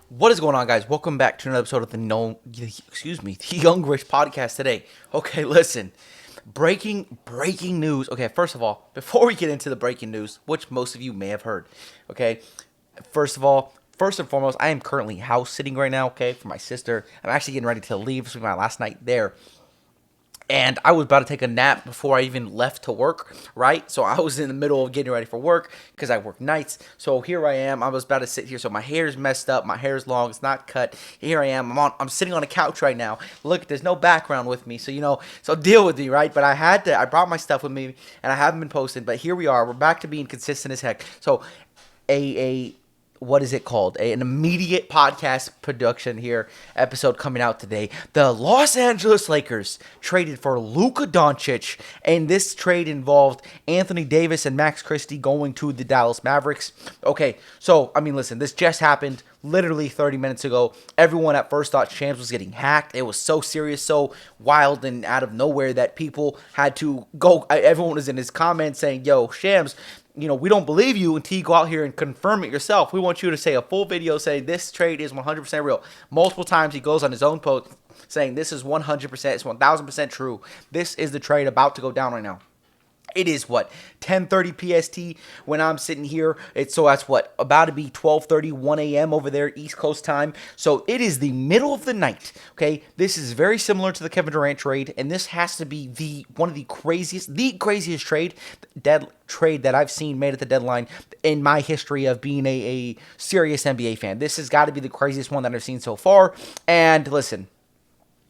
What is going on, guys? Welcome back to another episode of the the YoungRich podcast today. Okay, listen, breaking news. Okay, first of all, before we get into the breaking news, which most of you may have heard, okay, first and foremost, I am currently house sitting right now. Okay, for my sister. I'm actually getting ready to leave. This was my last night there. And I was about to take a nap before I even left to work, right? So I was in the middle of getting ready for work because I work nights. So here I am. I was about to sit here. So my hair's messed up. My hair's long. It's not cut. Here I am. I'm sitting on a couch right now. Look, there's no background with me. So deal with me, right? But I brought my stuff with me and I haven't been posting. But here we are. We're back to being consistent as heck. So a what is it called? An immediate podcast production here episode coming out today. The Los Angeles Lakers traded for LUKA Doncic, and this trade involved Anthony Davis and Max Christie going to the Dallas Mavericks. Okay, so I mean, listen, this just happened literally 30 minutes ago. Everyone at first thought Shams was getting hacked. It was so serious, so wild and out of nowhere that people had to go. Everyone was in his comments saying, "Yo, Shams, we don't believe you until you go out here and confirm it yourself. We want you to say a full video saying this trade is 100% real." Multiple times he goes on his own post saying this is 100%, it's 1000% true. This is the trade about to go down right now. It is 10:30 PST when I'm sitting here. That's about to be 12:30 1 a.m. over there East Coast time. So it is the middle of the night. Okay, this is very similar to the Kevin Durant trade, and this has to be the craziest trade that I've seen made at the deadline in my history of being a serious NBA fan. This has got to be the craziest one that I've seen so far. And listen,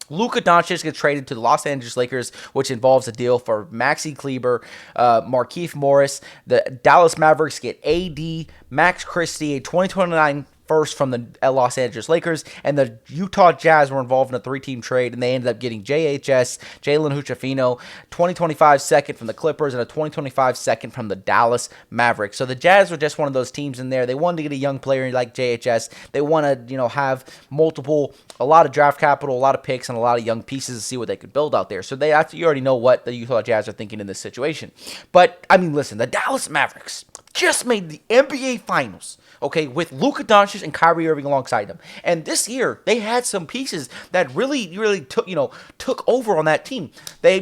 LUKA Doncic gets traded to the Los Angeles Lakers, which involves a deal for Maxi Kleber, Markieff Morris. The Dallas Mavericks get AD, Max Christie, a 2029 first from the Los Angeles Lakers, and the Utah Jazz were involved in a three-team trade, and they ended up getting JHS, Jalen Hood-Schifino, 2025 second from the Clippers, and a 2025 second from the Dallas Mavericks. So the Jazz were just one of those teams in there. They wanted to get a young player like JHS. They want to, have a lot of draft capital, a lot of picks, and a lot of young pieces to see what they could build out there. So you already know what the Utah Jazz are thinking in this situation. But, I mean, listen, the Dallas Mavericks just made the NBA Finals, okay, with LUKA Doncic and Kyrie Irving alongside them. And this year, they had some pieces that really took over on that team. They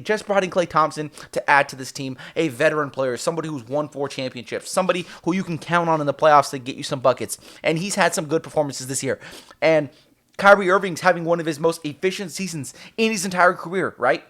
just brought in Klay Thompson to add to this team, a veteran player, somebody who's won 4 championships, somebody who you can count on in the playoffs to get you some buckets. And he's had some good performances this year. And Kyrie Irving's having one of his most efficient seasons in his entire career, right?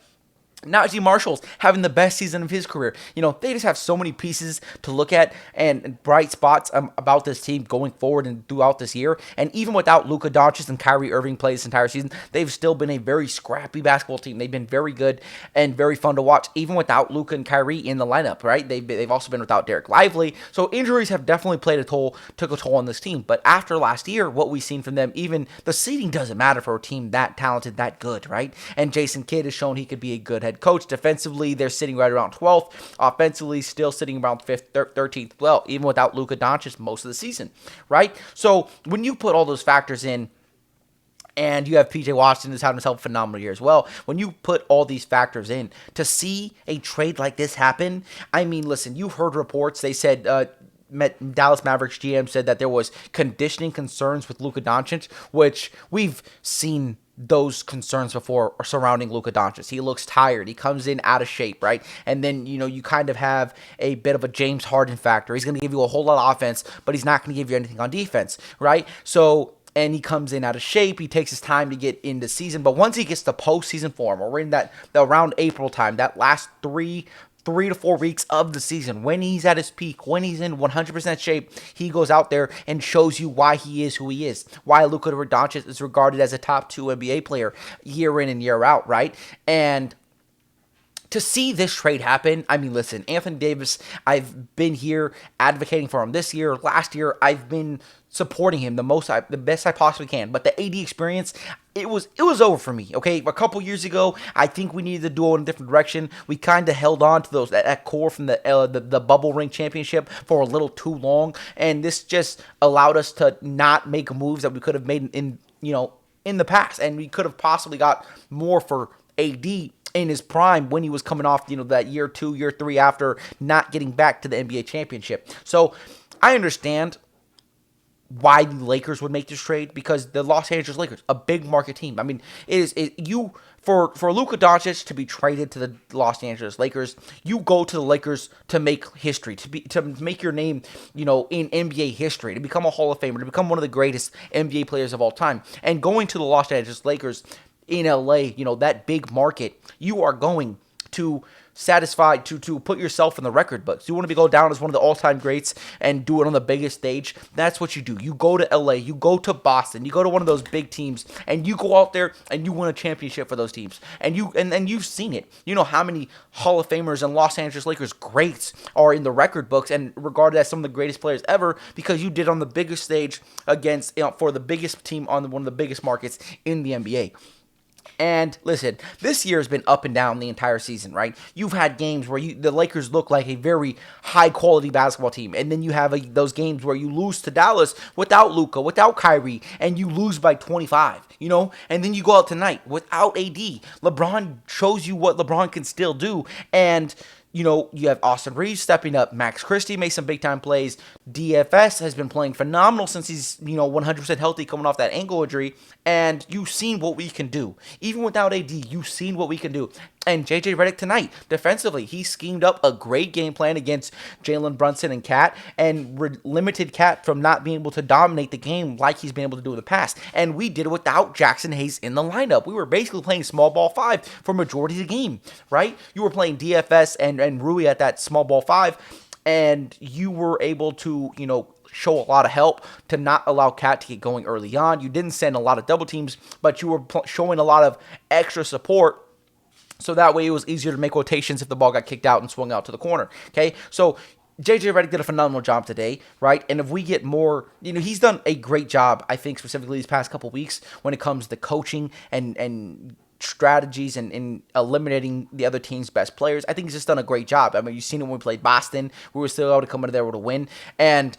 Najee Marshall's having the best season of his career. They just have so many pieces to look at and bright spots about this team going forward and throughout this year. And even without LUKA Doncic and Kyrie Irving play this entire season, they've still been a very scrappy basketball team. They've been very good and very fun to watch, even without LUKA and Kyrie in the lineup, right? They've also been without Derek Lively. So injuries have definitely took a toll on this team. But after last year, what we've seen from them, even the seeding doesn't matter for a team that talented, that good, right? And Jason Kidd has shown he could be a good head coach. Defensively, they're sitting right around 12th. Offensively, still sitting around 5th, 13th. Well, even without LUKA Doncic most of the season, right? So when you put all those factors in, and you have PJ Washington who's having himself a phenomenal year as well. When you put all these factors in, to see a trade like this happen, I mean, listen, you've heard reports. They said Dallas Mavericks GM said that there was conditioning concerns with LUKA Doncic, which we've seen those concerns before surrounding LUKA Doncic. He looks tired. He comes in out of shape, right? And then, you kind of have a bit of a James Harden factor. He's going to give you a whole lot of offense, but he's not going to give you anything on defense, right? And he comes in out of shape. He takes his time to get into season. But once he gets to postseason form, or we're in that around April time, that last three to 4 weeks of the season, when he's at his peak, when he's in 100% shape, he goes out there and shows you why he is who he is, why LUKA Doncic is regarded as a top 2 NBA player year in and year out, right? And to see this trade happen, I mean, listen, Anthony Davis, I've been here advocating for him this year. Last year, I've been supporting him the best I possibly can. But the AD experience, it was over for me. Okay, a couple years ago, I think we needed to do it in a different direction. We kind of held on to that core from the bubble ring championship for a little too long, and this just allowed us to not make moves that we could have made in the past, and we could have possibly got more for AD in his prime when he was coming off, that year 2, year 3 after not getting back to the NBA championship. So I understand why the Lakers would make this trade, because the Los Angeles Lakers, a big market team. I mean, for LUKA Doncic to be traded to the Los Angeles Lakers, you go to the Lakers to make history, to make your name, in NBA history, to become a Hall of Famer, to become one of the greatest NBA players of all time. And going to the Los Angeles Lakers in LA, that big market, you are going to satisfied to put yourself in the record books. You want to go down as one of the all-time greats and do it on the biggest stage. That's what you do. You go to LA, you go to Boston, you go to one of those big teams, and you go out there and you win a championship for those teams. And you've seen it. You know how many Hall of Famers and Los Angeles Lakers greats are in the record books and regarded as some of the greatest players ever, because you did on the biggest stage against for the biggest team on one of the biggest markets in the NBA. And listen, this year has been up and down the entire season, right? You've had games where the Lakers look like a very high-quality basketball team, and then you have those games where you lose to Dallas without Luka, without Kyrie, and you lose by 25, And then you go out tonight without AD. LeBron shows you what LeBron can still do, and you have Austin Reeves stepping up. Max Christie made some big-time plays. DFS has been playing phenomenal since he's, 100% healthy coming off that ankle injury. And you've seen what we can do. Even without AD, you've seen what we can do. And JJ Redick tonight, defensively, he schemed up a great game plan against Jalen Brunson and Cat, and limited Cat from not being able to dominate the game like he's been able to do in the past. And we did it without Jackson Hayes in the lineup. We were basically playing small ball 5 for majority of the game, right? You were playing DFS and Rui at that small ball 5, and you were able to, show a lot of help to not allow Cat to get going early on. You didn't send a lot of double teams, but you were showing a lot of extra support, so that way it was easier to make rotations if the ball got kicked out and swung out to the corner. Okay, so JJ Redick did a phenomenal job today, right? And if we get more, he's done a great job, I think, specifically these past couple weeks when it comes to coaching and strategies and eliminating the other team's best players. I think he's just done a great job. I mean, you've seen it when we played Boston. We were still able to come in there with a win. And,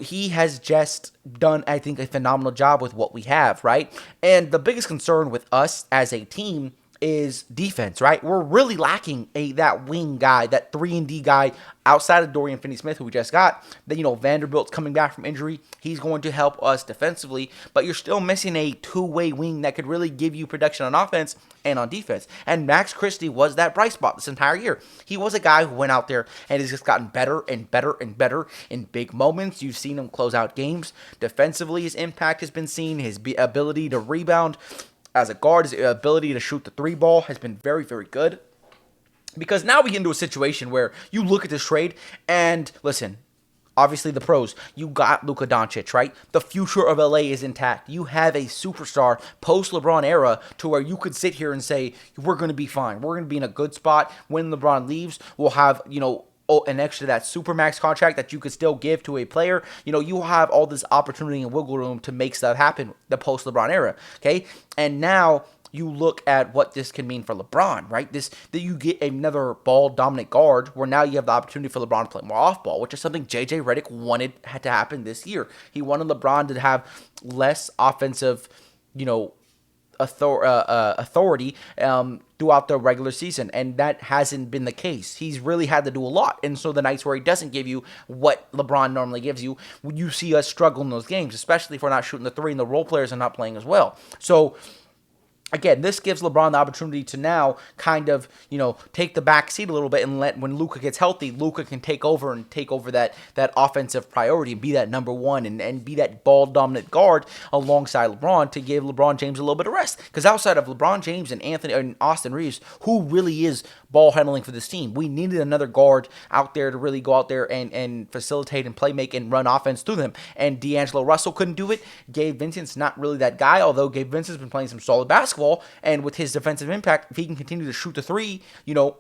he has just done, I think, a phenomenal job with what we have, right? And the biggest concern with us as a team is defense, right? We're really lacking that wing guy, that 3-and-D guy outside of Dorian Finney-Smith, who we just got. Then, Vanderbilt's coming back from injury. He's going to help us defensively, but you're still missing a two-way wing that could really give you production on offense and on defense. And Max Christie was that bright spot this entire year. He was a guy who went out there and has just gotten better and better and better in big moments. You've seen him close out games. Defensively, his impact has been seen. His ability to rebound as a guard, his ability to shoot the 3 ball has been very, very good. Because now we get into a situation where you look at this trade and, listen, obviously the pros, you got LUKA Doncic, right? The future of LA is intact. You have a superstar post-LeBron era to where you could sit here and say, we're going to be fine. We're going to be in a good spot. When LeBron leaves, we'll have, an extra that supermax contract that you could still give to a player. You have all this opportunity and wiggle room to make stuff happen the post-LeBron era, okay? And now you look at what this can mean for LeBron, right? That you get another ball-dominant guard where now you have the opportunity for LeBron to play more off-ball, which is something JJ Redick had to happen this year. He wanted LeBron to have less offensive, authority throughout the regular season, and that hasn't been the case. He's really had to do a lot, and so the nights where he doesn't give you what LeBron normally gives you, you see us struggle in those games, especially if we're not shooting the 3 and the role players are not playing as well. So again, this gives LeBron the opportunity to now kind of, take the back seat a little bit and when Luka gets healthy, Luka can take over that offensive priority and be that number one and be that ball-dominant guard alongside LeBron to give LeBron James a little bit of rest. Because outside of LeBron James and Austin Reeves, who really is ball handling for this team, we needed another guard out there to really go out there and facilitate and play make and run offense through them. And D'Angelo Russell couldn't do it. Gabe Vincent's not really that guy, although Gabe Vincent's been playing some solid basketball. And with his defensive impact, if he can continue to shoot the 3,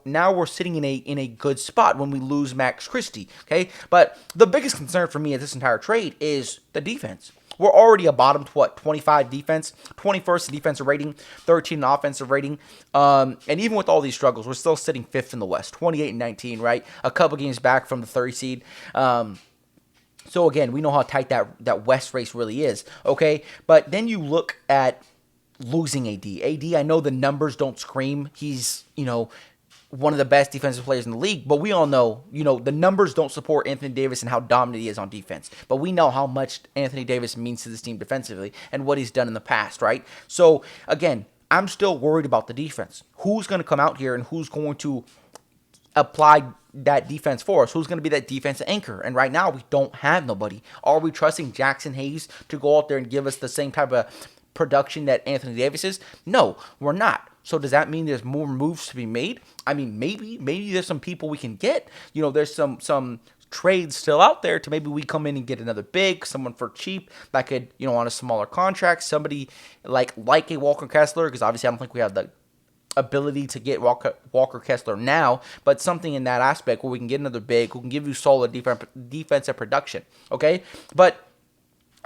now we're sitting in a good spot when we lose Max Christie, okay? But the biggest concern for me at this entire trade is the defense. We're already a bottom, 25 defense, 21st in defensive rating, 13 in offensive rating. And even with all these struggles, we're still sitting 5th in the West, 28-19, right? A couple games back from the 30 seed. So again, we know how tight that West race really is, okay? But then you look at losing AD. I know the numbers don't scream. He's, one of the best defensive players in the league, but we all know, the numbers don't support Anthony Davis and how dominant he is on defense. But we know how much Anthony Davis means to this team defensively and what he's done in the past, right? So, again, I'm still worried about the defense. Who's going to come out here and who's going to apply that defense for us? Who's going to be that defense anchor? And right now, we don't have nobody. Are we trusting Jackson Hayes to go out there and give us the same type of production that Anthony Davis is? No, we're not. So does that mean there's more moves to be made? I mean, maybe there's some people we can get. There's some trades still out there to maybe we come in and get another big, someone for cheap that could, on a smaller contract, somebody like a Walker Kessler, because obviously I don't think we have the ability to get Walker Kessler now, but something in that aspect where we can get another big who can give you solid defensive production, okay? But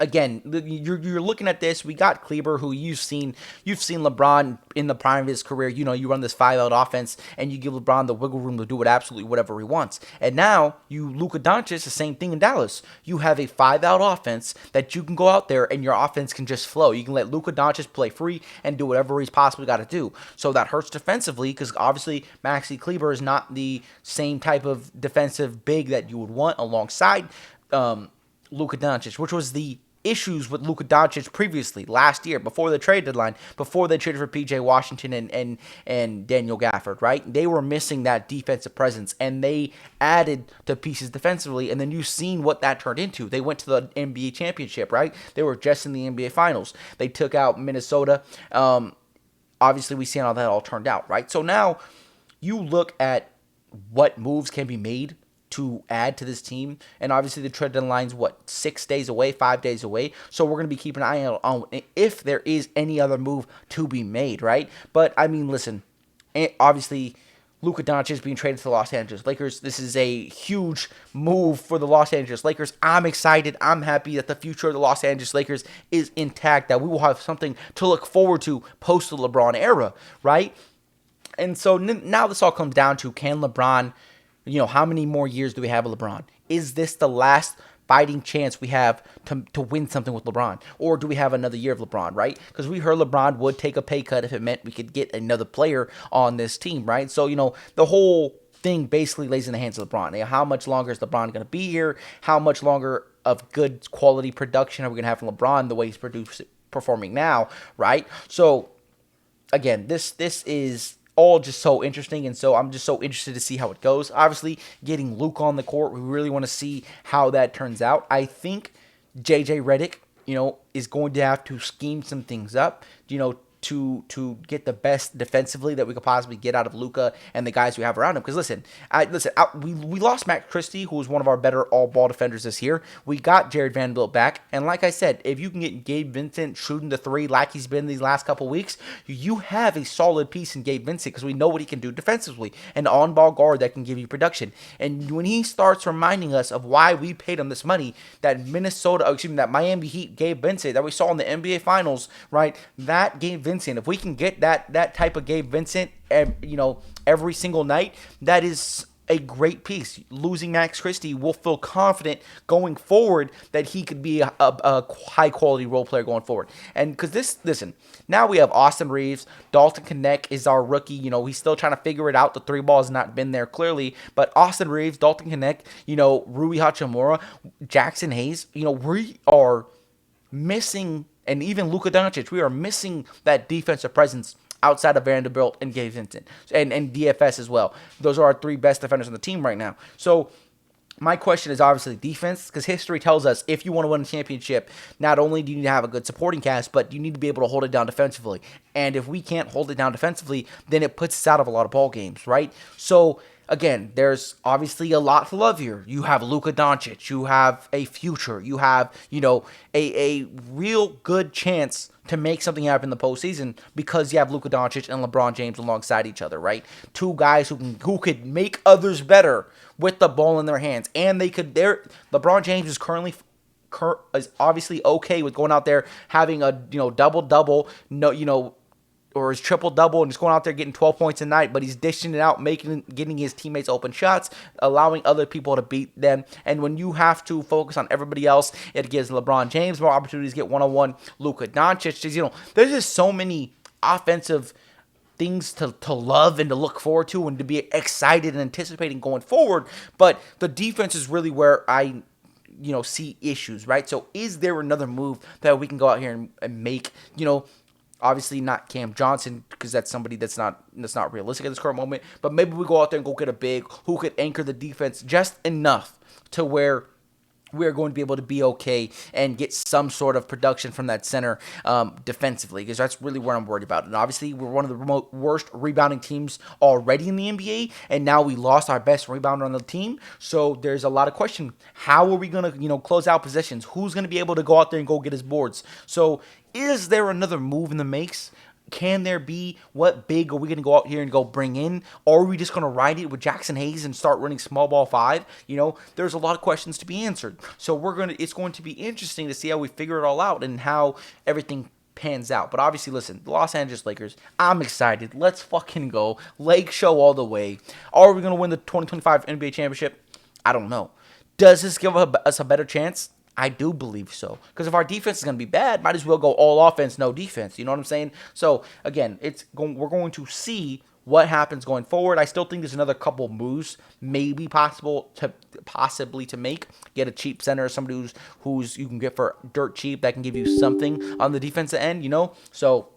again, you're looking at this. We got Kleber, who you've seen LeBron in the prime of his career. You run this 5-out offense, and you give LeBron the wiggle room to do absolutely whatever he wants. And now Luka Doncic, the same thing in Dallas. You have a 5-out offense that you can go out there, and your offense can just flow. You can let Luka Doncic play free and do whatever he's possibly got to do. So that hurts defensively because obviously Maxi Kleber is not the same type of defensive big that you would want alongside Luka Doncic, which was the issues with Luka Doncic previously, last year, before the trade deadline, before they traded for PJ Washington and Daniel Gafford, right? They were missing that defensive presence, and they added to pieces defensively, and then you've seen what that turned into. They went to the NBA championship, right? They were just in the NBA finals. They took out Minnesota. Obviously, we see how that all turned out, right? So now you look at what moves can be made to add to this team, and obviously the trade deadline's 6 days away, 5 days away, so we're going to be keeping an eye out on if there is any other move to be made, right? But I mean, listen, obviously Luka Doncic is being traded to the Los Angeles Lakers. This is a huge move for the Los Angeles Lakers. I'm excited. I'm happy that the future of the Los Angeles Lakers is intact, that we will have something to look forward to post the LeBron era, right? And so now this all comes down to, can LeBron, how many more years do we have with LeBron? Is this the last fighting chance we have to win something with LeBron? Or do we have another year of LeBron, right? Because we heard LeBron would take a pay cut if it meant we could get another player on this team, right? So, the whole thing basically lays in the hands of LeBron. How much longer is LeBron going to be here? How much longer of good quality production are we going to have from LeBron the way he's performing now, right? So, again, this is all just so interesting, and so I'm just so interested to see how it goes. Obviously, getting Luke on the court, we really want to see how that turns out. I think JJ Redick, is going to have to scheme some things up, to get the best defensively that we could possibly get out of Luka and the guys we have around him. Because we lost Matt Christie, who was one of our better all-ball defenders this year. We got Jared Vanderbilt back, and like I said, if you can get Gabe Vincent shooting the three like he's been these last couple weeks, you have a solid piece in Gabe Vincent because we know what he can do defensively, an on-ball guard that can give you production. And when he starts reminding us of why we paid him this money, that Miami Heat Gabe Vincent that we saw in the NBA Finals, right? That Gabe Vincent, if we can get that type of Gabe Vincent, every single night, that is a great piece. Losing Max Christie, will feel confident going forward that he could be a high quality role player going forward. And because now we have Austin Reeves, Dalton Knecht is our rookie. He's still trying to figure it out. The three ball has not been there clearly, but Austin Reeves, Dalton Knecht, Rui Hachimura, Jackson Hayes, we are missing. And even Luka Doncic, we are missing that defensive presence outside of Vanderbilt and Gabe Vincent and DFS as well. Those are our three best defenders on the team right now. So my question is obviously defense, because history tells us if you want to win a championship, not only do you need to have a good supporting cast, but you need to be able to hold it down defensively. And if we can't hold it down defensively, then it puts us out of a lot of ball games, right? So again, there's obviously a lot to love here. You have Luka Doncic. You have a future. You have, a real good chance to make something happen in the postseason because you have Luka Doncic and LeBron James alongside each other, right? Two guys who could make others better with the ball in their hands. And LeBron James is is obviously okay with going out there having a, double-double, or his triple-double and just going out there getting 12 points a night, but he's dishing it out, getting his teammates open shots, allowing other people to beat them. And when you have to focus on everybody else, it gives LeBron James more opportunities to get one-on-one. Luka Doncic, there's just so many offensive things to love and to look forward to and to be excited and anticipating going forward. But the defense is really where I see issues, right? So is there another move that we can go out here and make, obviously not Cam Johnson, because that's somebody that's not realistic at this current moment, but maybe we go out there and go get a big who could anchor the defense just enough to where we're going to be able to be okay and get some sort of production from that center defensively, because that's really what I'm worried about. And obviously, we're one of the worst rebounding teams already in the NBA, and now we lost our best rebounder on the team. So there's a lot of question. How are we going to, close out possessions? Who's going to be able to go out there and go get his boards? So is there another move in the makes? Can there be? What big are we going to go out here and go bring in? Or are we just going to ride it with Jackson Hayes and start running small ball 5? There's a lot of questions to be answered. So it's going to be interesting to see how we figure it all out and how everything pans out. But obviously, listen, the Los Angeles Lakers, I'm excited. Let's fucking go. Lake show all the way. Are we going to win the 2025 NBA championship? I don't know. Does this give us a better chance? I do believe so. Because if our defense is going to be bad, might as well go all offense, no defense. You know what I'm saying? So, again, we're going to see what happens going forward. I still think there's another couple moves maybe possibly to make. Get a cheap center, somebody who's you can get for dirt cheap that can give you something on the defensive end, So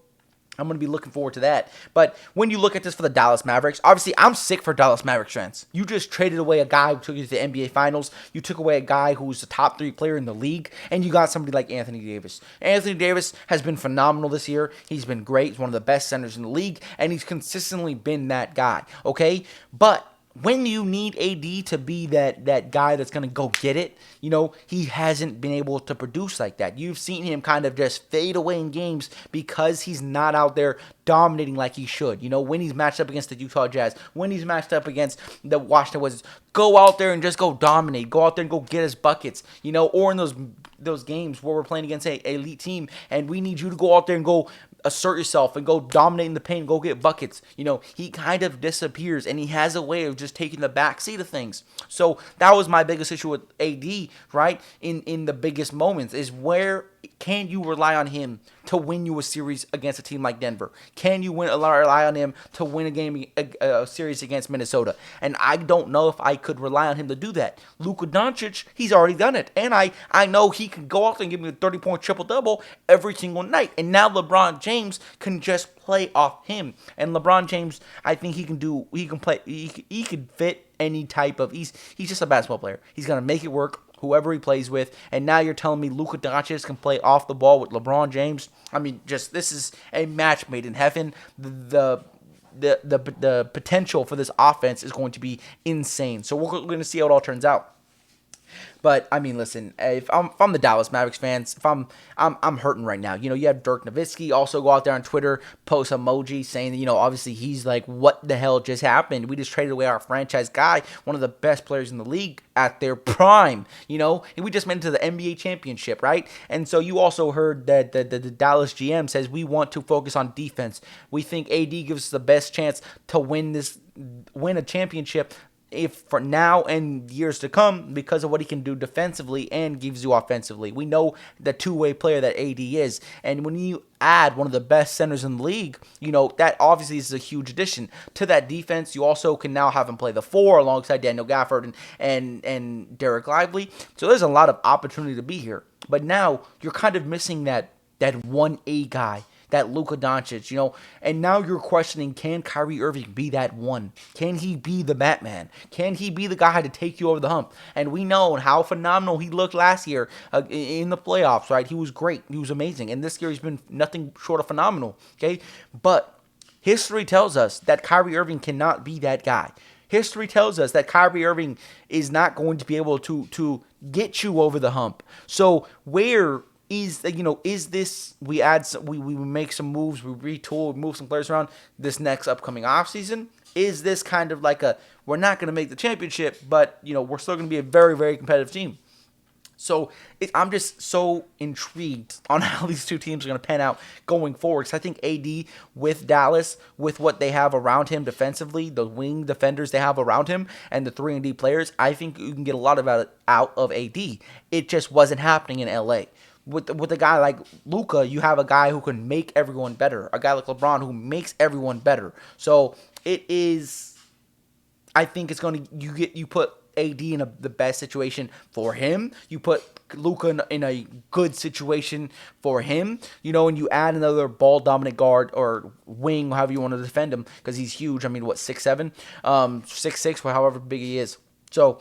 I'm going to be looking forward to that. But when you look at this for the Dallas Mavericks, obviously I'm sick for Dallas Mavericks fans. You just traded away a guy who took you to the NBA Finals. You took away a guy who's the top 3 player in the league, and you got somebody like Anthony Davis. Anthony Davis has been phenomenal this year. He's been great. He's one of the best centers in the league, and he's consistently been that guy, okay? But when you need AD to be that guy that's going to go get it, he hasn't been able to produce like that. You've seen him kind of just fade away in games because he's not out there dominating like he should. When he's matched up against the Utah Jazz, when he's matched up against the Washington Wizards, go out there and just go dominate. Go out there and go get his buckets, or in those games where we're playing against a elite team and we need you to go out there and go assert yourself and go dominate in the paint and go get buckets. He kind of disappears, and he has a way of just taking the back seat of things. So that was my biggest issue with AD, right? In the biggest moments is where can you rely on him to win you a series against a team like Denver? Can you rely on him to win a series against Minnesota? And I don't know if I could rely on him to do that. LUKA Doncic, he's already done it. And I know he can go out there and give me a 30-point triple-double every single night. And now LeBron James can just play off him. And LeBron James, I think he can fit any type of, he's just a basketball player. He's going to make it work, whoever he plays with. And now you're telling me LUKA Doncic can play off the ball with LeBron James? I mean, this is a match made in heaven. The potential for this offense is going to be insane. So we're going to see how it all turns out. But I mean, listen, if I'm the Dallas Mavericks fans, if I'm hurting right now. You have Dirk Nowitzki also go out there on Twitter, post emoji saying that, obviously he's like, what the hell just happened? We just traded away our franchise guy, one of the best players in the league at their prime, and we just made it to the NBA championship, right? And so you also heard that the Dallas GM says we want to focus on defense. We think AD gives us the best chance to win a championship if for now and years to come because of what he can do defensively and gives you offensively. We know the two-way player that AD is. And when you add one of the best centers in the league, that obviously is a huge addition to that defense. You also can now have him play the 4 alongside Daniel Gafford and Derek Lively. So there's a lot of opportunity to be here. But now you're kind of missing that 1A guy, that LUKA Doncic, and now you're questioning, can Kyrie Irving be that one? Can he be the Batman? Can he be the guy to take you over the hump? And we know how phenomenal he looked last year in the playoffs, right? He was great. He was amazing. And this year he's been nothing short of phenomenal, okay? But history tells us that Kyrie Irving cannot be that guy. History tells us that Kyrie Irving is not going to be able to get you over the hump. So where is this, we make some moves, we retool, we move some players around this next upcoming offseason? Is this kind of like we're not going to make the championship, but, we're still going to be a very, very competitive team? So I'm just so intrigued on how these two teams are going to pan out going forward. Because I think AD with Dallas, with what they have around him defensively, the wing defenders they have around him, and the 3-and-D players, I think you can get a lot of out of AD. It just wasn't happening in LA. with a guy like Luka, you have a guy who can make everyone better. A guy like LeBron who makes everyone better. So it is. I think it's going to you put AD in the best situation for him. You put Luka in a good situation for him. And you add another ball dominant guard or wing, however you want to defend him, because he's huge. I mean, what, 6'7", 6'6", or however big he is. So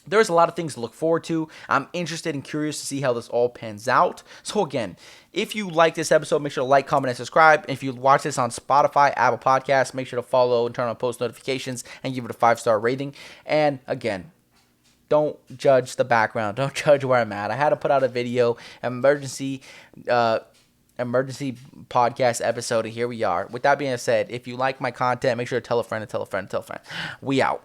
there's a lot of things to look forward to. I'm interested and curious to see how this all pans out. So again, if you like this episode, make sure to like, comment, and subscribe. And if you watch this on Spotify, Apple Podcasts, make sure to follow and turn on post notifications and give it a 5-star rating. And again, don't judge the background. Don't judge where I'm at. I had to put out a video, emergency podcast episode, and here we are. With that being said, if you like my content, make sure to tell a friend and tell a friend and tell a friend. We out.